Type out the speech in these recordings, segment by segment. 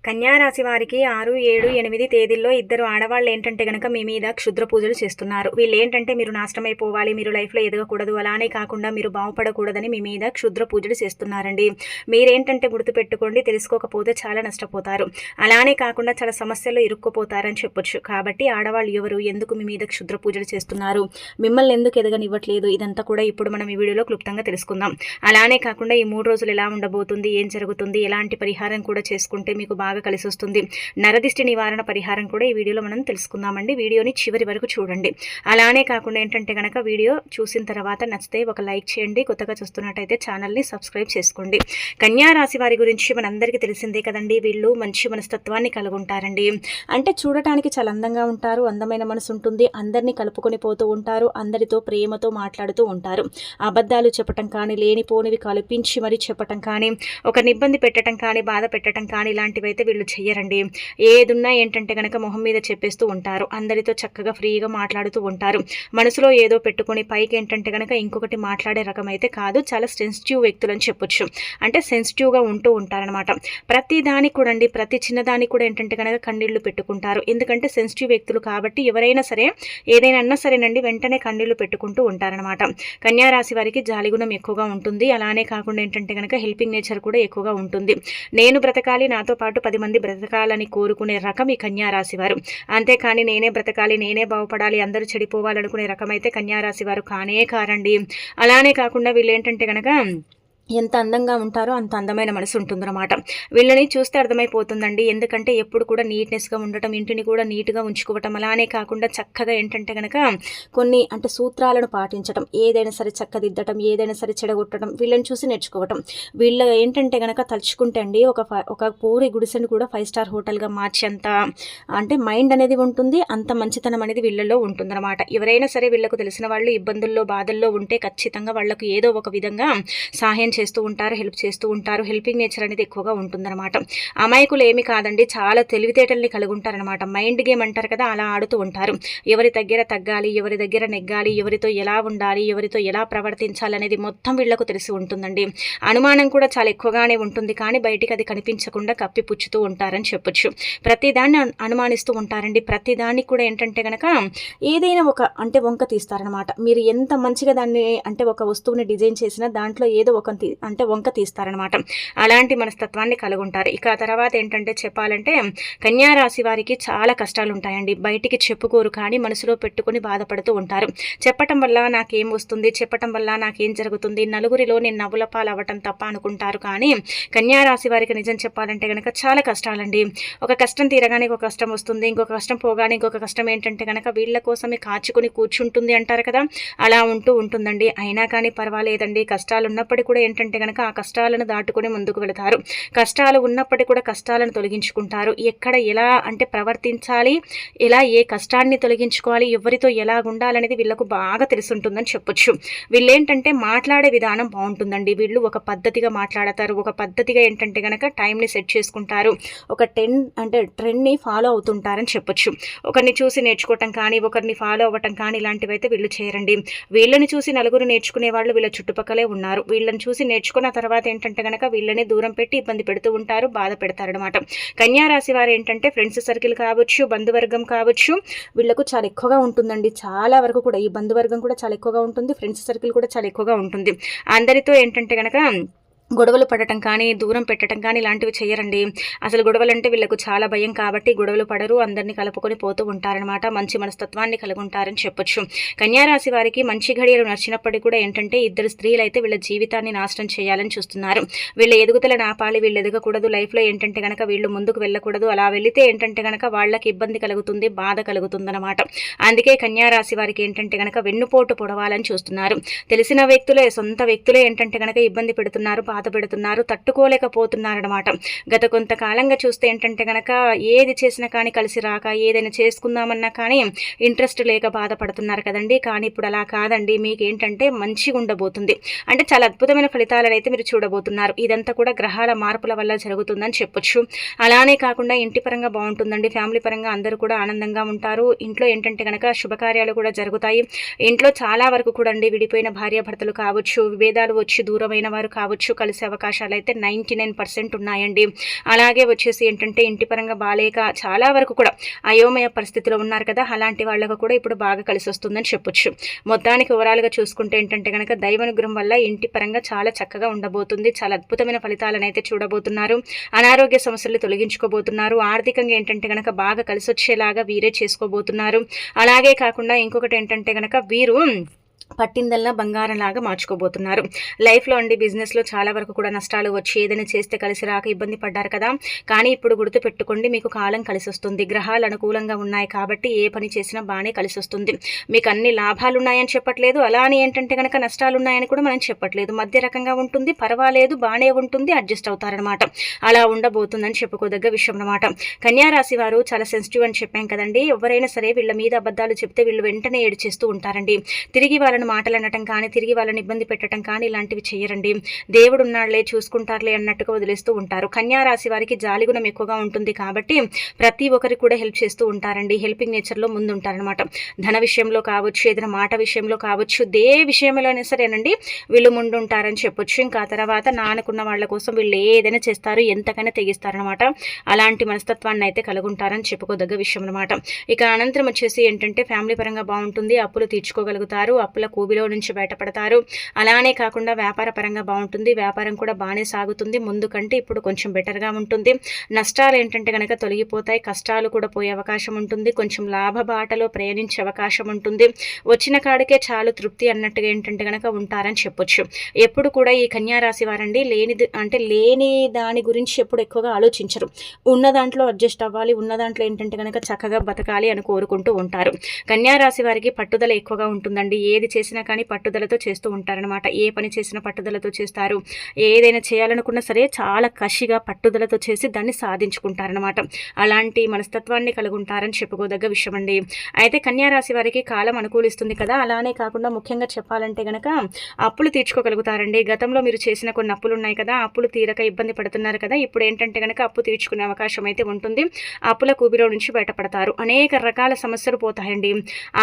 కన్యా రాశి వారికి 6, 7, 8 తేదీల్లో ఇద్దరు ఆడవాళ్ళు ఏంటంటే గనక మీ మీద క్షుద్ర పూజలు చేస్తున్నారు. వీళ్ళు ఏంటంటే మీరు నాశనమైపోవాలి, మీరు లైఫ్లో ఎదగకూడదు, అలానే కాకుండా మీరు బాగుపడకూడదని మీ మీద క్షుద్ర పూజలు చేస్తున్నారండి. మీరేంటంటే గుర్తుపెట్టుకోండి, తెలుసుకోకపోతే చాలా నష్టపోతారు. అలానే కాకుండా చాలా సమస్యల్లో ఇరుక్కుపోతారని చెప్పొచ్చు. కాబట్టి ఆడవాళ్ళు ఎవరు, ఎందుకు మీ మీద క్షుద్ర పూజలు చేస్తున్నారు, మిమ్మల్ని ఎందుకు ఎదగనివ్వట్లేదు, ఇదంతా కూడా ఇప్పుడు మనం ఈ వీడియోలో క్లుప్తంగా తెలుసుకుందాం. అలానే కాకుండా ఈ 3 రోజులు ఎలా ఉండబోతుంది, ఏం జరుగుతుంది, ఎలాంటి పరిహారం కూడా చేసుకుంటే మీకు బాగా కలిసి వస్తుంది, నరదిష్టి నివారణ పరిహారం కూడా ఈ వీడియోలో మనం తెలుసుకుందామండి. వీడియోని చివరి వరకు చూడండి. అలానే కాకుండా ఏంటంటే కనుక వీడియో చూసిన తర్వాత నచ్చితే ఒక లైక్ చేయండి, కొత్తగా చూస్తున్నట్టయితే ఛానల్ని సబ్స్క్రైబ్ చేసుకోండి. కన్యా రాశి వారి గురించి మనందరికీ తెలిసిందే కదండి. వీళ్ళు మంచి మనస్తత్వాన్ని కలిగి ఉంటారండి. అంటే చూడటానికి చాలా అందంగా ఉంటారు, అందమైన మనసు ఉంటుంది, అందరినీ కలుపుకొని పోతూ ఉంటారు, అందరితో ప్రేమతో మాట్లాడుతూ ఉంటారు. అబద్ధాలు చెప్పటం కానీ, లేనిపోనివి కల్పించి మరి చెప్పటం కానీ, ఒకరిని ఇబ్బంది పెట్టడం కానీ, బాధ పెట్టడం కానీ ఇలాంటివి అయితే వీళ్ళు చెయ్యరండి. ఏదున్నా ఏంటంటే కనుక మొహం మీద చెప్పేస్తూ ఉంటారు, అందరితో చక్కగా ఫ్రీగా మాట్లాడుతూ ఉంటారు. మనసులో ఏదో పెట్టుకుని పైకి ఏంటంటే కనుక ఇంకొకటి మాట్లాడే రకం అయితే కాదు. చాలా సెన్సిటివ్ వ్యక్తులు అని చెప్పొచ్చు. అంటే సెన్సిటివ్గా ఉంటూ ఉంటారనమాట. ప్రతి దానికి కూడా అండి, ప్రతి చిన్నదానికి కూడా ఏంటంటే కనుక కన్నీళ్లు పెట్టుకుంటారు. ఎందుకంటే సెన్సిటివ్ వ్యక్తులు కాబట్టి ఎవరైనా సరే ఏదైనా అన్నా సరేనండి వెంటనే కన్నీళ్లు పెట్టుకుంటూ ఉంటారనమాట. కన్యా రాశి వారికి జాలిగుణం ఎక్కువగా ఉంటుంది. అలానే కాకుండా ఏంటంటే కనుక హెల్పింగ్ నేచర్ కూడా ఎక్కువగా ఉంటుంది. నేను బ్రతకాలి, నాతో పాటు 10 మంది బ్రతకాలని కోరుకునే రకం ఈ కన్యా రాశి వారు. అంతేకాని నేనే బ్రతకాలి, నేనే బాగుపడాలి, అందరూ చెడిపోవాలనుకునే రకం అయితే కన్యా రాశి వారు కానే కారండి. అలానే కాకుండా వీళ్ళు ఏంటంటే కనుక ఎంత అందంగా ఉంటారో అంత అందమైన మనసు ఉంటుందన్నమాట. వీళ్ళని చూస్తే అర్థమైపోతుందండి. ఎందుకంటే ఎప్పుడు కూడా నీట్నెస్గా ఉండటం, ఇంటిని కూడా నీట్గా ఉంచుకోవటం, అలానే కాకుండా చక్కగా ఏంటంటే కనుక కొన్ని అంటే సూత్రాలను పాటించడం, ఏదైనా సరే చక్కదిద్దటం, ఏదైనా సరే చెడగొట్టడం, వీళ్ళని చూసి నేర్చుకోవటం. వీళ్ళ ఏంటంటే కనుక తలుచుకుంటే అండి ఒక పూరి గుడిసెను కూడా 5 స్టార్ హోటల్గా మార్చేంత అంటే మైండ్ అనేది ఉంటుంది, అంత మంచితనం అనేది వీళ్ళల్లో ఉంటుందన్నమాట. ఎవరైనా సరే వీళ్ళకు తెలిసిన వాళ్ళు ఇబ్బందుల్లో బాధల్లో ఉంటే ఖచ్చితంగా వాళ్ళకు ఏదో ఒక విధంగా సహాయం చేస్తూ ఉంటారు, హెల్ప్ చేస్తూ ఉంటారు. హెల్పింగ్ నేచర్ అనేది ఎక్కువగా ఉంటుందన్నమాట. అమాయకులు ఏమి కాదండి, చాలా తెలివితేటల్ని కలిగి ఉంటారనమాట. మైండ్ గేమ్ అంటారు కదా, అలా ఆడుతూ ఉంటారు. ఎవరి దగ్గర తగ్గాలి, ఎవరి దగ్గర నెగ్గాలి, ఎవరితో ఎలా ఉండాలి, ఎవరితో ఎలా ప్రవర్తించాలి అనేది మొత్తం వీళ్లకు తెలిసి ఉంటుందండి. అనుమానం కూడా చాలా ఎక్కువగానే ఉంటుంది, కానీ బయటికి అది కనిపించకుండా కప్పిపుచ్చుతూ ఉంటారని చెప్పొచ్చు. ప్రతిదాన్ని అనుమానిస్తూ ఉంటారండి. ప్రతిదానికి కూడా ఏంటంటే కనుక ఏదైనా ఒక అంటే వంక తీస్తారనమాట. మీరు ఎంత మంచిగా దాన్ని అంటే ఒక వస్తువుని డిజైన్ చేసినా దాంట్లో ఏదో ఒక వంక తీస్తారనమాట. అలాంటి మనస్తత్వాన్ని కలిగి ఉంటారు. ఇక తర్వాత ఏంటంటే చెప్పాలంటే కన్యా రాశి వారికి చాలా కష్టాలు ఉంటాయండి. బయటికి చెప్పుకోరు, కానీ మనసులో పెట్టుకుని బాధపడుతూ ఉంటారు. చెప్పటం వల్ల నాకేం వస్తుంది, చెప్పటం వల్ల నాకేం జరుగుతుంది, నలుగురిలో నేను నవ్వుల పాలవ్వటం తప్ప అనుకుంటారు. కానీ కన్యా రాశి వారికి నిజం చెప్పాలంటే కనుక చాలా కష్టాలండి. ఒక కష్టం తీరగానే ఒక కష్టం వస్తుంది, ఇంకొక కష్టం పోగానే ఇంకొక కష్టం ఏంటంటే కనుక వీళ్ళ కోసమే కాచుకొని కూర్చుంటుంది అంటారు కదా, అలా ఉంటుందండి. అయినా కానీ పర్వాలేదండి, కష్టాలు ఉన్నప్పటికీ కూడా ఏంటంటే కనుక ఆ కష్టాలను దాటుకొని ముందుకు వెళతారు. కష్టాలు ఉన్నప్పటికీ కూడా కష్టాలను తొలగించుకుంటారు. ఎక్కడ ఎలా అంటే ప్రవర్తించాలి, ఎలా ఏ కష్టాన్ని తొలగించుకోవాలి, ఎవరితో ఎలా ఉండాలనేది వీళ్ళకు బాగా తెలుసుంటుందని చెప్పొచ్చు. వీళ్ళేంటంటే మాట్లాడే విధానం బాగుంటుందండి. వీళ్ళు ఒక పద్ధతిగా మాట్లాడతారు, ఒక పద్ధతిగా ఏంటంటే కనుక టైంని సెట్ చేసుకుంటారు, ఒక ట్రెండ్ని ఫాలో అవుతుంటారని చెప్పొచ్చు. ఒకరిని చూసి నేర్చుకోవటం కానీ, ఒకరిని ఫాలో అవ్వటం కానీ ఇలాంటివి అయితే వీళ్ళు చేయరండి. వీళ్ళని చూసి నలుగురు నేర్చుకునే వాళ్ళు వీళ్ళ చుట్టుపక్కలే ఉన్నారు. వీళ్ళని చూసి నేర్చుకున్న తర్వాత ఏంటంటే కనుక వీళ్ళని దూరం పెట్టి ఇబ్బంది పెడుతూ ఉంటారు, బాధ పెడతారనమాట. కన్యా రాశి వారు ఏంటంటే ఫ్రెండ్స్ సర్కిల్ కావచ్చు, బంధువర్గం కావచ్చు, వీళ్ళకు చాలా ఎక్కువగా ఉంటుందండి. చాలా వరకు కూడా ఈ బంధువర్గం కూడా చాలా ఎక్కువగా ఉంటుంది, ఫ్రెండ్స్ సర్కిల్ కూడా చాలా ఎక్కువగా ఉంటుంది. అందరితో ఏంటంటే కనుక గొడవలు పడటం కానీ, దూరం పెట్టడం కానీ ఇలాంటివి చేయరండి. అసలు గొడవలు అంటే వీళ్ళకు చాలా భయం కాబట్టి గొడవలు పడరు, అందరినీ కలుపుకొని పోతూ ఉంటారనమాట. మంచి మనస్తత్వాన్ని కలిగి ఉంటారని చెప్పొచ్చు. కన్యా రాశి వారికి మంచి ఘడియలు నడిచినప్పటికీ కూడా ఏంటంటే ఇద్దరు స్త్రీలు అయితే వీళ్ళ జీవితాన్ని నాశనం చేయాలని చూస్తున్నారు. వీళ్ళ ఎదుగుదలను ఆపాలి, వీళ్ళు ఎదగకూడదు, లైఫ్లో ఏంటంటే కనుక వీళ్ళు ముందుకు వెళ్ళకూడదు. అలా వెళితే ఏంటంటే కనుక వాళ్ళకి ఇబ్బంది కలుగుతుంది, బాధ కలుగుతుందన్నమాట. అందుకే కన్యా రాశి వారికి ఏంటంటే కనుక వెన్నుపోటు పొడవాలని చూస్తున్నారు. తెలిసిన వ్యక్తులే, సొంత వ్యక్తులే ఏంటంటే కనుక ఇబ్బంది పెడుతున్నారు, బాధ పెడుతున్నారు, తట్టుకోలేకపోతున్నారనమాట. గత కొంతకాలంగా చూస్తే ఏంటంటే కనుక ఏది చేసినా కానీ కలిసి రాక, ఏదైనా చేసుకుందామన్నా కానీ ఇంట్రెస్ట్ లేక బాధపడుతున్నారు కదండి. కానీ ఇప్పుడు అలా కాదండి, మీకు ఏంటంటే మంచిగా ఉండబోతుంది. అంటే చాలా అద్భుతమైన ఫలితాలను అయితే మీరు చూడబోతున్నారు. ఇదంతా కూడా గ్రహాల మార్పుల వల్ల జరుగుతుందని చెప్పొచ్చు. అలానే కాకుండా ఇంటి పరంగా బాగుంటుందండి, ఫ్యామిలీ పరంగా అందరూ కూడా ఆనందంగా ఉంటారు. ఇంట్లో ఏంటంటే కనుక శుభకార్యాలు కూడా జరుగుతాయి. ఇంట్లో చాలా వరకు కూడా అండి విడిపోయిన భార్యాభర్తలు కావచ్చు, విభేదాలు వచ్చి దూరమైన వారు కావచ్చు, కలిసి కలిసే అవకాశాలు అయితే 99% ఉన్నాయండి. అలాగే వచ్చేసి ఏంటంటే ఇంటి పరంగా బాలేక చాలా వరకు కూడా అయోమయ పరిస్థితిలో ఉన్నారు కదా, అలాంటి వాళ్ళకు కూడా ఇప్పుడు బాగా కలిసి వస్తుందని చెప్పొచ్చు. మొత్తానికి ఓవరాల్గా చూసుకుంటే ఏంటంటే కనుక దైవానుగ్రహం వల్ల ఇంటి పరంగా చాలా చక్కగా ఉండబోతుంది. చాలా అద్భుతమైన ఫలితాలను అయితే చూడబోతున్నారు. అనారోగ్య సమస్యలు తొలగించుకోబోతున్నారు. ఆర్థికంగా ఏంటంటే కనుక బాగా కలిసి వచ్చేలాగా వీరే చేసుకోబోతున్నారు. అలాగే కాకుండా ఇంకొకటి ఏంటంటే కనుక వీరు పట్టిందల్లా బంగారంలాగా మార్చుకోబోతున్నారు. లైఫ్లో అండి బిజినెస్లో చాలా వరకు కూడా నష్టాలు వచ్చి ఏదైనా చేస్తే కలిసి రాక ఇబ్బంది పడ్డారు కదా, కానీ ఇప్పుడు గుర్తు పెట్టుకోండి, మీకు కాలం కలిసి వస్తుంది. గ్రహాలు అనుకూలంగా ఉన్నాయి కాబట్టి ఏ పని చేసినా బాగానే కలిసి వస్తుంది. మీకు అన్ని లాభాలు ఉన్నాయని చెప్పట్లేదు, అలా అని ఏంటంటే కనుక నష్టాలు ఉన్నాయని కూడా మనం చెప్పట్లేదు. మధ్య రకంగా ఉంటుంది, పర్వాలేదు, బాగానే ఉంటుంది, అడ్జస్ట్ అవుతారనమాట. అలా ఉండబోతుందని చెప్పుకోదగ్గ విషయం అనమాట. కన్యారాశి వారు చాలా సెన్సిటివ్ అని చెప్పాం కదండి. ఎవరైనా సరే వీళ్ళ మీద అబద్ధాలు చెప్తే వీళ్ళు వెంటనే ఏడ్చేస్తూ ఉంటారండి. తిరిగి వాళ్ళని మాటలు అనటం కానీ, తిరిగి వాళ్ళని ఇబ్బంది పెట్టడం కానీ ఇలాంటివి చేయరండి. దేవుడు ఉన్నాడులే, చూసుకుంటారులే అన్నట్టుగా వదిలేస్తూ ఉంటారు. కన్యారాశి వారికి జాలిగుణం ఎక్కువగా ఉంటుంది కాబట్టి ప్రతి ఒక్కరికి కూడా హెల్ప్ చేస్తూ ఉంటారండి. హెల్పింగ్ నేచర్లో ముందు ఉంటారనమాట. ధన విషయంలో కావచ్చు, ఏదైనా మాట విషయంలో కావచ్చు, దే విషయంలోనే సరేనండి వీళ్ళు ముందు ఉంటారని చెప్పొచ్చు. ఇంకా తర్వాత నానుకున్న వాళ్ళ కోసం వీళ్ళు ఏదైనా చేస్తారు, ఎంతకైనా తెగిస్తారనమాట. అలాంటి మనస్తత్వాన్ని అయితే కలుగుంటారని చెప్పుకోదగ్గ విషయం అనమాట. ఇక అనంతరం వచ్చేసి ఏంటంటే ఫ్యామిలీ పరంగా బాగుంటుంది. అప్పులు తీర్చుకోగలుగుతారు, అప్పుల కూబిలో నుంచి బయటపడతారు. అలానే కాకుండా వ్యాపార పరంగా బాగుంటుంది. వ్యాపారం కూడా బాగానే సాగుతుంది. ముందు కంటే ఇప్పుడు కొంచెం బెటర్గా ఉంటుంది. నష్టాలు ఏంటంటే కనుక తొలగిపోతాయి. కష్టాలు కూడా పోయే అవకాశం ఉంటుంది. కొంచెం లాభ బాటలో ప్రయాణించే అవకాశం ఉంటుంది. వచ్చిన కాడికే చాలు తృప్తి అన్నట్టుగా ఏంటంటే కనుక ఉంటారని చెప్పొచ్చు. ఎప్పుడు కూడా ఈ కన్యారాశి వారండి లేని దాని గురించి ఎప్పుడు ఎక్కువగా ఆలోచించరు. ఉన్న దాంట్లో అడ్జస్ట్ అవ్వాలి, ఉన్న దాంట్లో ఏంటంటే కనుక చక్కగా బతకాలి అని కోరుకుంటూ ఉంటారు. కన్యారాశి వారికి పట్టుదల ఎక్కువగా ఉంటుందండి. ఏది చేసినా కానీ పట్టుదలతో చేస్తూ ఉంటారనమాట. ఏ పని చేసినా పట్టుదలతో చేస్తారు. ఏదైనా చేయాలనుకున్నా సరే చాలా కసిగా పట్టుదలతో చేసి దాన్ని సాధించుకుంటారనమాట. అలాంటి మనస్తత్వాన్ని కలిగి ఉంటారని చెప్పుకోదగ్గ విషయం అండి. అయితే కన్యారాశి వారికి కాలం అనుకూలిస్తుంది కదా, అలానే కాకుండా ముఖ్యంగా చెప్పాలంటే గనక అప్పులు తీర్చుకోగలుగుతారండి. గతంలో మీరు చేసిన కొన్ని అప్పులు ఉన్నాయి కదా, అప్పులు తీరక ఇబ్బంది పడుతున్నారు కదా, ఇప్పుడు ఏంటంటే కనుక అప్పు తీర్చుకునే అవకాశం అయితే ఉంటుంది. అప్పుల కూబిలో నుంచి బయటపడతారు. అనేక రకాల సమస్యలు పోతాయండి.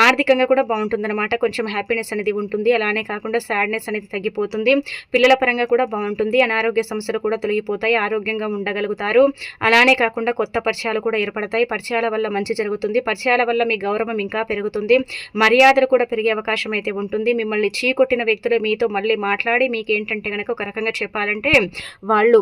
ఆర్థికంగా కూడా బాగుంటుందన్నమాట. కొంచెం హ్యాపీనెస్ అనేది ఉంటుంది. అలానే కాకుండా సాడ్నెస్ అనేది తగ్గిపోతుంది. పిల్లల పరంగా కూడా బాగుంటుంది. అనారోగ్య సమస్యలు కూడా తొలగిపోతాయి. ఆరోగ్యంగా ఉండగలుగుతారు. అలానే కాకుండా కొత్త పరిచయాలు కూడా ఏర్పడతాయి. పరిచయాల వల్ల మంచి జరుగుతుంది. పరిచయాల వల్ల మీ గౌరవం ఇంకా పెరుగుతుంది. మర్యాదలు కూడా పెరిగే అవకాశం అయితే ఉంటుంది. మిమ్మల్ని చీకొట్టిన వ్యక్తులు మీతో మళ్ళీ మాట్లాడి మీకు ఏంటంటే కనుక ఒక రకంగా చెప్పాలంటే వాళ్ళు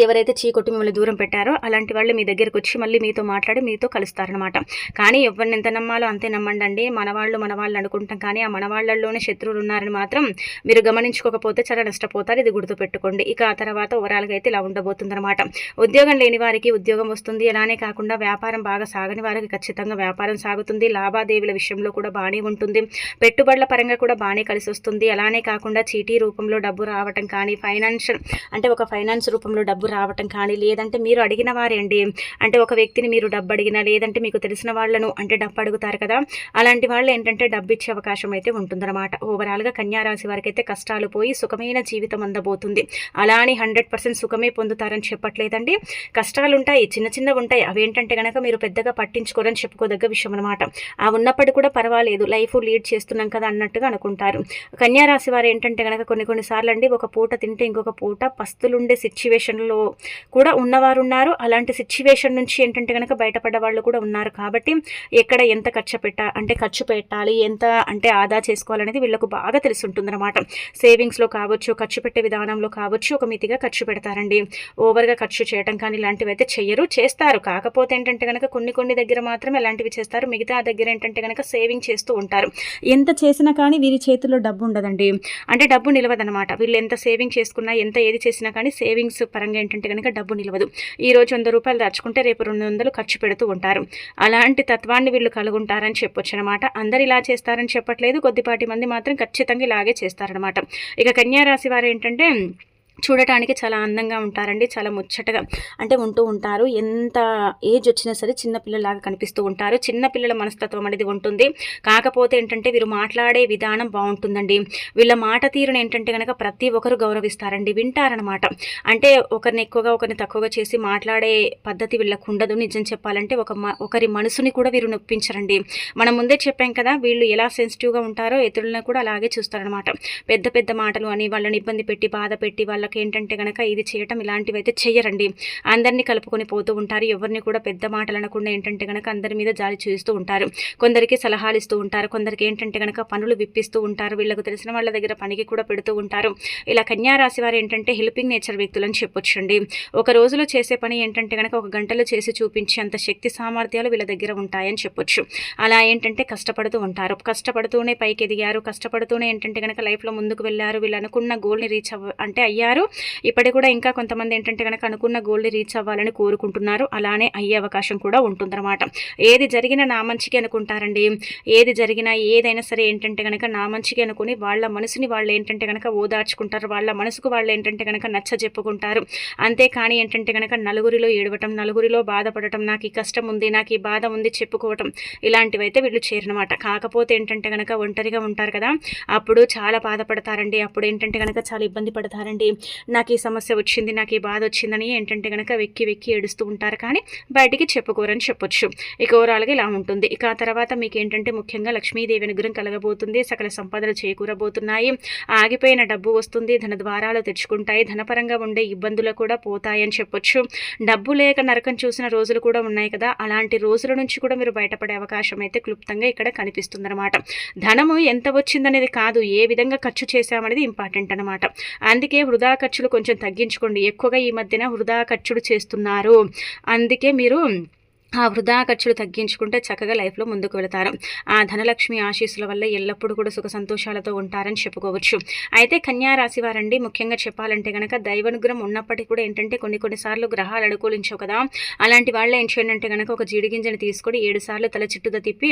ఎవరైతే చీకొట్టి మిమ్మల్ని దూరం పెట్టారో అలాంటి వాళ్ళు మీ దగ్గరికి వచ్చి మళ్ళీ మీతో మాట్లాడి మీతో కలుస్తారనమాట. కానీ ఎవరిని ఎంత నమ్మాలో అంతే నమ్మండి. మనవాళ్ళు అనుకుంటాం, కానీ ఆ మనవాళ్ళల్లోనే శత్రువులు ఉన్నారని మాత్రం మీరు గమనించుకోకపోతే చాలా నష్టపోతారు. ఇది గుర్తుపెట్టుకోండి. ఇక ఆ తర్వాత ఓవరాల్గా అయితే ఇలా ఉండబోతుందన్నమాట. ఉద్యోగం లేని వారికి ఉద్యోగం వస్తుంది. అలానే కాకుండా వ్యాపారం బాగా సాగని వారికి ఖచ్చితంగా వ్యాపారం సాగుతుంది. లావాదేవీల విషయంలో కూడా బాగానే ఉంటుంది. పెట్టుబడుల పరంగా కూడా బాగానే కలిసి వస్తుంది. అలానే కాకుండా చీటీ రూపంలో డబ్బు రావటం కానీ, ఒక ఫైనాన్స్ రూపంలో డబ్బు రావటం కానీ, లేదంటే మీరు అడిగిన వారే అండి, ఒక వ్యక్తిని మీరు డబ్బు అడిగినా, లేదంటే మీకు తెలిసిన వాళ్ళను డబ్బు అడుగుతారు కదా, అలాంటి వాళ్ళు ఏంటంటే డబ్బు ఇచ్చే అవకాశం అయితే ఉంటుందన్నమాట. ఓవరాల్గా కన్యారాశి వారికి అయితే కష్టాలు పోయి సుఖమైన జీవితం అందబోతుంది. అలానే 100% సుఖమే పొందుతారని చెప్పట్లేదండి. కష్టాలు ఉంటాయి, చిన్నవి ఉంటాయి. అవి ఏంటంటే కనుక మీరు పెద్దగా పట్టించుకోరని చెప్పుకోదగ్గ విషయం అనమాట. ఆ ఉన్నప్పటికీ కూడా పర్వాలేదు, లైఫ్ లీడ్ చేస్తున్నాం కదా అన్నట్టుగా అనుకుంటారు. కన్యారాశి వారు ఏంటంటే కనుక కొన్నిసార్లు అండి ఒక పూట తింటే ఇంకొక పూట పస్తులుండే సిచ్యువేషన్లో కూడా ఉన్నవారు ఉన్నారు. అలాంటి సిచ్యువేషన్ నుంచి ఏంటంటే కనుక బయటపడ్డ వాళ్ళు కూడా ఉన్నారు. కాబట్టి ఎక్కడ ఎంత ఖర్చు పెట్టాలి, ఎంత ఆదా చేసుకోవాలనేది వీళ్ళకు బాగా తెలిసి ఉంటుందన్నమాట. సేవింగ్స్లో కావచ్చు, ఖర్చు పెట్టే విధానంలో కావచ్చు, ఒక మితిగా ఖర్చు పెడతారండి. ఓవర్గా ఖర్చు చేయడం కానీ ఇలాంటివి అయితే చేస్తారు. కాకపోతే ఏంటంటే కనుక కొన్ని దగ్గర మాత్రం ఇలాంటివి చేస్తారు. మిగతా దగ్గర ఏంటంటే కనుక సేవింగ్ చేస్తూ ఉంటారు. ఎంత చేసినా కానీ వీరి చేతిలో డబ్బు ఉండదండి. డబ్బు నిలవదనమాట. వీళ్ళు ఎంత సేవింగ్ చేసుకున్నా, ఎంత ఏది చేసినా కానీ సేవింగ్స్ పరంగా ఏంటంటే కనుక డబ్బు నిలవదు. ఈ రోజు 100 రూపాయలు దాచుకుంటే రేపు 200 ఖర్చు పెడుతూ ఉంటారు. అలాంటి తత్వాన్ని వీళ్ళు కలుగుంటారని చెప్పొచ్చు అనమాట. అందరు ఇలా చేస్తారని చెప్పట్లేదు, కొద్దిపాటి మంది మాత్రం ఖచ్చితంగా ఇలాగే చేస్తారనమాట. ఇక కన్యారాశి వారు ఏంటంటే చూడటానికి చాలా అందంగా ఉంటారండి. చాలా ముచ్చటగా ఉంటూ ఉంటారు. ఎంత ఏజ్ వచ్చినా సరే చిన్నపిల్లలాగా కనిపిస్తూ ఉంటారు. చిన్నపిల్లల మనస్తత్వం అనేది ఉంటుంది. కాకపోతే ఏంటంటే వీరు మాట్లాడే విధానం బాగుంటుందండి. వీళ్ళ మాట తీరుని ఏంటంటే కనుక ప్రతి ఒక్కరు గౌరవిస్తారండి, వింటారనమాట. ఒకరిని ఎక్కువగా ఒకరిని తక్కువగా చేసి మాట్లాడే పద్ధతి వీళ్ళకు ఉండదు. నిజం చెప్పాలంటే ఒకరి మనసుని కూడా వీరు నొప్పించరండి. మనం ముందే చెప్పాం కదా, వీళ్ళు ఎలా సెన్సిటివ్గా ఉంటారో ఇతరులను కూడా అలాగే చూస్తారనమాట. పెద్ద పెద్ద మాటలు అని వాళ్ళని ఇబ్బంది పెట్టి బాధ పెట్టి వాళ్ళ వాళ్ళకి ఏంటంటే గనక ఇది చేయటం ఇలాంటివి అయితే చెయ్యరండి. అందరినీ కలుపుకొని పోతూ ఉంటారు. ఎవరిని కూడా పెద్ద మాటలు అనకుండా ఏంటంటే గనక అందరి మీద జాలి చూస్తూ ఉంటారు. కొందరికి సలహాలు ఇస్తూ ఉంటారు. కొందరికి ఏంటంటే గనక పనులు విప్పిస్తూ ఉంటారు. వీళ్ళకు తెలిసిన వాళ్ళ దగ్గర పనికి కూడా పెడుతూ ఉంటారు. ఇలా కన్యా రాశి వారు ఏంటంటే హెల్పింగ్ నేచర్ వ్యక్తులని చెప్పొచ్చండి. ఒక రోజులో చేసే పని ఏంటంటే గనక ఒక గంటలో చేసి చూపించే అంత శక్తి సామర్థ్యాలు వీళ్ళ దగ్గర ఉంటాయని చెప్పొచ్చు. అలా ఏంటంటే కష్టపడుతూ ఉంటారు. కష్టపడుతూనే పైకి ఎదిగారు. కష్టపడుతూనే ఏంటంటే గనక లైఫ్లో ముందుకు వెళ్ళారు. వీళ్ళు అనుకున్న గోల్ని రీచ్ అయ్యారు. ఇప్పటికి కూడా ఇంకా కొంతమంది ఏంటంటే గనక అనుకున్న గోల్ని రీచ్ అవ్వాలని కోరుకుంటున్నారు. అలానే అయ్యే అవకాశం కూడా ఉంటుందన్నమాట. ఏది జరిగినా నా మంచికి అనుకుంటారండి. ఏది జరిగినా ఏదైనా సరే ఏంటంటే గనక నా మంచికి అనుకుని వాళ్ళ మనసుని వాళ్ళు ఏంటంటే గనక ఓదార్చుకుంటారు. వాళ్ళ మనసుకు వాళ్ళు ఏంటంటే గనక నచ్చ చెప్పుకుంటారు. అంతేకాని ఏంటంటే గనక నలుగురిలో ఏడవటం, నలుగురిలో బాధపడటం, నాకు ఈ కష్టం ఉంది, నాకు ఈ బాధ ఉంది చెప్పుకోవటం, ఇలాంటివైతే వీళ్ళు చేరనమాట. కాకపోతే ఏంటంటే గనక ఒంటరిగా ఉంటారు కదా, అప్పుడు చాలా బాధపడతారండి. అప్పుడు ఏంటంటే గనక చాలా ఇబ్బంది పడతారండి. నాకు ఈ సమస్య వచ్చింది, నాకు ఈ బాధ వచ్చిందని ఏంటంటే గనక వెక్కి వెక్కి ఏడుస్తూ ఉంటారు. కానీ బయటికి చెప్పుకోరని చెప్పొచ్చు. ఇక ఓవరాల్గా ఇలా ఉంటుంది. ఇక ఆ తర్వాత మీకు ఏంటంటే ముఖ్యంగా లక్ష్మీదేవి అనుగ్రహం కలగబోతుంది. సకల సంపదలు చేకూరబోతున్నాయి. ఆగిపోయిన డబ్బు వస్తుంది. ధన ద్వారాలు తెచ్చుకుంటాయి. ధనపరంగా ఉండే ఇబ్బందులు కూడా పోతాయని చెప్పొచ్చు. డబ్బు లేక నరకం చూసిన రోజులు కూడా ఉన్నాయి కదా, అలాంటి రోజుల నుంచి కూడా మీరు బయటపడే అవకాశం అయితే క్లుప్తంగా ఇక్కడ కనిపిస్తుందన్నమాట. ధనము ఎంత వచ్చిందనేది కాదు, ఏ విధంగా ఖర్చు చేశామనేది ఇంపార్టెంట్ అనమాట. అందుకే వృధా ఖర్చులు కొంచెం తగ్గించుకోండి. ఎక్కువగా ఈ మధ్యన వృధా ఖర్చులు చేస్తున్నారు. అందుకే మీరు ఆ వృధా ఖర్చులు తగ్గించుకుంటే చక్కగా లైఫ్లో ముందుకు వెళతారు. ఆ ధనలక్ష్మి ఆశీస్సుల వల్ల ఎల్లప్పుడూ కూడా సుఖ సంతోషాలతో ఉంటారని చెప్పుకోవచ్చు. అయితే కన్యా రాశి వారండి ముఖ్యంగా చెప్పాలంటే కనుక దైవానుగ్రహం ఉన్నప్పటికీ కూడా ఏంటంటే కొన్నిసార్లు గ్రహాలు అనుకూలించవు కదా, అలాంటి వాళ్ళే ఏం చేయండి అంటే కనుక ఒక జీడిగింజను తీసుకొని 7 సార్లు తల చుట్టూతో తిప్పి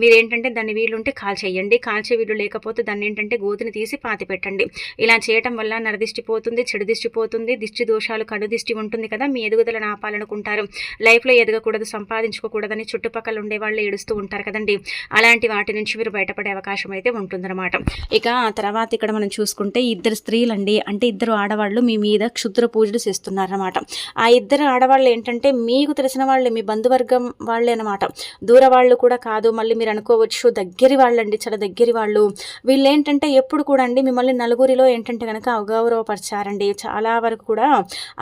మీరేంటంటే దాన్ని వీలుంటే కాల్చేయండి. కాల్చే వీలు లేకపోతే దాన్ని ఏంటంటే గోతిని తీసి పాతి పెట్టండి. ఇలా చేయటం వల్ల నరదిష్టి పోతుంది, చెడు దిష్టి పోతుంది, దిష్టి దోషాలు కడు దిష్టి ఉంటుంది కదా, మీ ఎదుగుదలను ఆపాలనుకుంటారు, లైఫ్లో ఎదగకూడదు, సంపాదించుకోకూడదని చుట్టుపక్కల ఉండే వాళ్ళు ఏడుస్తూ ఉంటారు కదండి. అలాంటి వాటి నుంచి మీరు బయటపడే అవకాశం అయితే ఉంటుందన్నమాట. ఇక ఆ తర్వాత ఇక్కడ మనం చూసుకుంటే ఇద్దరు స్త్రీలండి, అంటే ఇద్దరు ఆడవాళ్ళు మీ మీద క్షుద్ర పూజలు చేస్తున్నారన్నమాట. ఆ ఇద్దరు ఆడవాళ్ళు ఏంటంటే మీకు తెలిసిన వాళ్ళే, మీ బంధువర్గం వాళ్ళే అనమాట. దూర వాళ్ళు కూడా కాదు. మళ్ళీ మీరు అనుకోవచ్చు దగ్గరి వాళ్ళండి, చాలా దగ్గరి వాళ్ళు. వీళ్ళు ఏంటంటే ఎప్పుడు కూడా అండి మిమ్మల్ని నలుగురిలో ఏంటంటే కనుక అగౌరవపరిచారండి. చాలా వరకు కూడా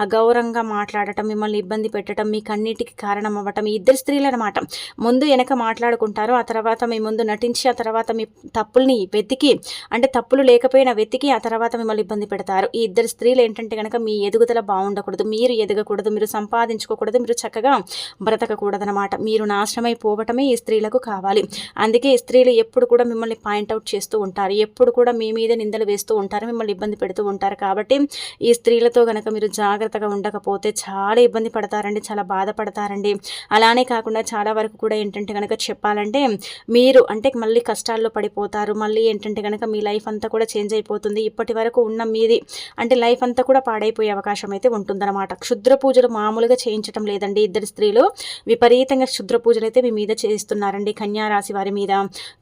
అగౌరవంగా మాట్లాడటం, మిమ్మల్ని ఇబ్బంది పెట్టడం, మీకు అన్నిటికీ కారణం అవ్వటం. ఇద్దరు స్త్రీలు అనమాట. ముందు వెనక మాట్లాడుకుంటారు, ఆ తర్వాత మీ ముందు నటించి, ఆ తర్వాత మీ తప్పుల్ని వెతికి, అంటే తప్పులు లేకపోయినా వెతికి, ఆ తర్వాత మిమ్మల్ని ఇబ్బంది పెడతారు. ఈ ఇద్దరు స్త్రీలు ఏంటంటే కనుక మీ ఎదుగుదల బాగుండకూడదు, మీరు ఎదగకూడదు, మీరు సంపాదించుకోకూడదు, మీరు చక్కగా బ్రతకకూడదు అనమాట. మీరు నాశనమైపోవటమే ఈ స్త్రీలకు కావాలి. అందుకే ఈ స్త్రీలు ఎప్పుడు కూడా మిమ్మల్ని పాయింట్అవుట్ చేస్తూ ఉంటారు, ఎప్పుడు కూడా మీ మీద నిందలు వేస్తూ ఉంటారు, మిమ్మల్ని ఇబ్బంది పెడుతూ ఉంటారు. కాబట్టి ఈ స్త్రీలతో కనుక మీరు జాగ్రత్తగా ఉండకపోతే చాలా ఇబ్బంది పడతారండి, చాలా బాధపడతారండి. అలానే కాకుండా చాలా వరకు కూడా ఏంటంటే కనుక చెప్పాలంటే మీరు అంటే మళ్ళీ కష్టాల్లో పడిపోతారు. మళ్ళీ ఏంటంటే కనుక మీ లైఫ్ అంతా కూడా చేంజ్ అయిపోతుంది. ఇప్పటి వరకు ఉన్న మీది అంటే లైఫ్ అంతా కూడా పాడైపోయే అవకాశం అయితే ఉంటుందన్నమాట. క్షుద్ర పూజలు మామూలుగా చేయించడం లేదండి. ఇద్దరు స్త్రీలు విపరీతంగా క్షుద్ర పూజలు అయితే మీ మీద చేయిస్తున్నారండి, కన్యా రాశి వారి మీద.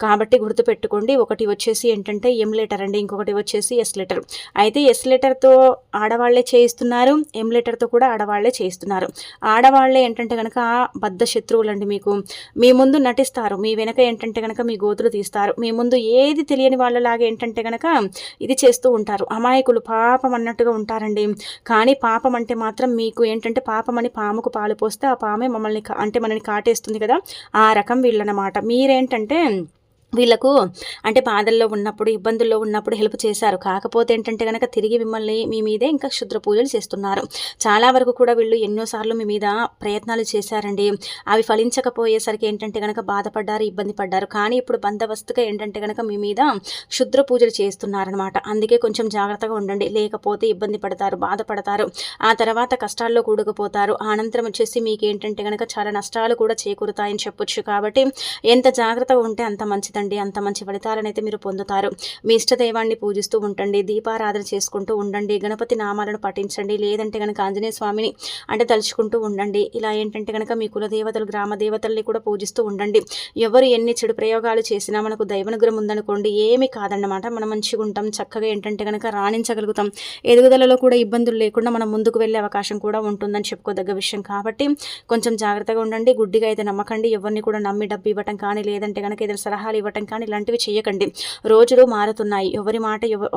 కాబట్టి గుర్తుపెట్టుకోండి. ఒకటి వచ్చేసి ఏంటంటే ఎం లెటర్ అండి, ఇంకొకటి వచ్చేసి ఎస్ లెటర్. అయితే ఎస్ లెటర్తో ఆడవాళ్లే చేయిస్తున్నారు, ఎం లెటర్తో కూడా ఆడవాళ్లే చేయిస్తున్నారు. ఆడవాళ్లే ఏంటంటే కనుక బద్ధ శత్రువులండి. మీకు మీ ముందు నటిస్తారు, మీ వెనక ఏంటంటే కనుక మీ గోతులు తీస్తారు. మీ ముందు ఏది తెలియని వాళ్ళలాగా ఏంటంటే కనుక ఇది చేస్తూ ఉంటారు. అమాయకులు, పాపం అన్నట్టుగా ఉంటారండి. కానీ పాపం అంటే మాత్రం మీకు ఏంటంటే పాపమని పాముకు పాలు పోస్తే ఆ పామే మమ్మల్ని అంటే మనని కాటేస్తుంది కదా, ఆ రకం వీళ్ళనమాట. మీరేంటంటే వీళ్ళకు అంటే బాధల్లో ఉన్నప్పుడు, ఇబ్బందుల్లో ఉన్నప్పుడు హెల్ప్ చేశారు. కాకపోతే ఏంటంటే కనుక తిరిగి మిమ్మల్ని మీ మీదే ఇంకా క్షుద్ర పూజలు చేస్తున్నారు. చాలా వరకు కూడా వీళ్ళు ఎన్నోసార్లు మీ మీద ప్రయత్నాలు చేశారండి. అవి ఫలించకపోయేసరికి ఏంటంటే కనుక బాధపడ్డారు, ఇబ్బంది పడ్డారు. కానీ ఇప్పుడు బందోబస్తుగా ఏంటంటే కనుక మీ మీద క్షుద్ర పూజలు చేస్తున్నారనమాట. అందుకే కొంచెం జాగ్రత్తగా ఉండండి, లేకపోతే ఇబ్బంది పడతారు, బాధపడతారు. ఆ తర్వాత కష్టాల్లో కూడుకుపోతారు. అనంతరం వచ్చేసి మీకు ఏంటంటే కనుక చాలా నష్టాలు కూడా చేకూరుతాయని చెప్పొచ్చు. కాబట్టి ఎంత జాగ్రత్తగా ఉంటే అంత మంచిది, అంత మంచి ఫలితాలను అయితే మీరు పొందుతారు. మీ ఇష్టదైవాన్ని పూజిస్తూ ఉండండి, దీపారాధన చేసుకుంటూ ఉండండి, గణపతి నామాలను పఠించండి, లేదంటే కనుక ఆంజనేయ స్వామిని అంటే తలుచుకుంటూ ఉండండి. ఇలా ఏంటంటే కనుక మీ కులదేవతలు, గ్రామ దేవతల్ని కూడా పూజిస్తూ ఉండండి. ఎవరు ఎన్ని చెడు ప్రయోగాలు చేసినా మనకు దైవానుగ్రహం ఉందనుకోండి, ఏమీ కాదన్నమాట. మనం మంచిగా ఉంటాం, చక్కగా ఏంటంటే కనుక రాణించగలుగుతాం. ఎదుగుదలలో కూడా ఇబ్బందులు లేకుండా మనం ముందుకు వెళ్ళే అవకాశం కూడా ఉంటుందని చెప్పుకోదగ్గ విషయం. కాబట్టి కొంచెం జాగ్రత్తగా ఉండండి. గుడ్డిగా అయితే నమ్మకండి. ఎవరిని కూడా నమ్మి డబ్బు ఇవ్వటం కానీ, లేదంటే కనుక ఏదైనా సలహాలు ఇవ్వడం ఇవ్వటం కానీ ఇలాంటివి చేయకండి. రోజులు మారుతున్నాయి.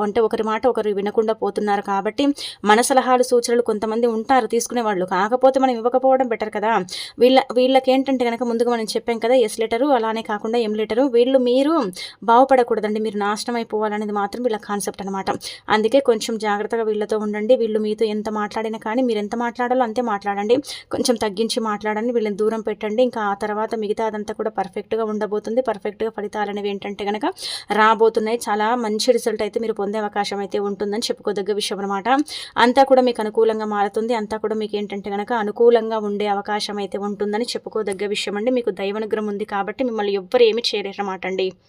అంటే ఒకరి మాట ఒకరు వినకుండా పోతున్నారు కాబట్టి మన సలహాలు సూచనలు కొంతమంది ఉంటారు తీసుకునేవాళ్ళు. కాకపోతే మనం ఇవ్వకపోవడం బెటర్ కదా. వీళ్ళకేంటంటే గనక ముందుగా మనం చెప్పాం కదా, ఎస్ లెటరు అలానే కాకుండా ఎం లెటరు. మీరు బాగుపడకూడదండి, మీరు నాశనం అయిపోవాలనేది మాత్రం వీళ్ళ కాన్సెప్ట్ అనమాట. అందుకే కొంచెం జాగ్రత్తగా వీళ్ళతో ఉండండి. వీళ్ళు మీతో ఎంత మాట్లాడినా కానీ మీరు ఎంత మాట్లాడాలో అంతే మాట్లాడండి. కొంచెం తగ్గించి మాట్లాడండి, వీళ్ళని దూరం పెట్టండి. ఇంకా ఆ తర్వాత మిగతా అదంతా కూడా పర్ఫెక్ట్గా ఉండబోతుంది. పర్ఫెక్ట్గా ఫలితాలు అనేవి ఏంటంటే కనుక రాబోతున్నాయి. చాలా మంచి రిజల్ట్ అయితే మీరు పొందే అవకాశం అయితే ఉంటుందని చెప్పుకోదగ్గ విషయం అనమాట. అంతా కూడా మీకు అనుకూలంగా మారుతుంది. అంతా కూడా మీకు ఏంటంటే కనుక అనుకూలంగా ఉండే అవకాశం అయితే ఉంటుందని చెప్పుకోదగ్గ విషయం అండి. మీకు దైవానుగ్రహం ఉంది కాబట్టి మిమ్మల్ని ఎవ్వరు ఏమి చేయలేరన్నమాట అండి.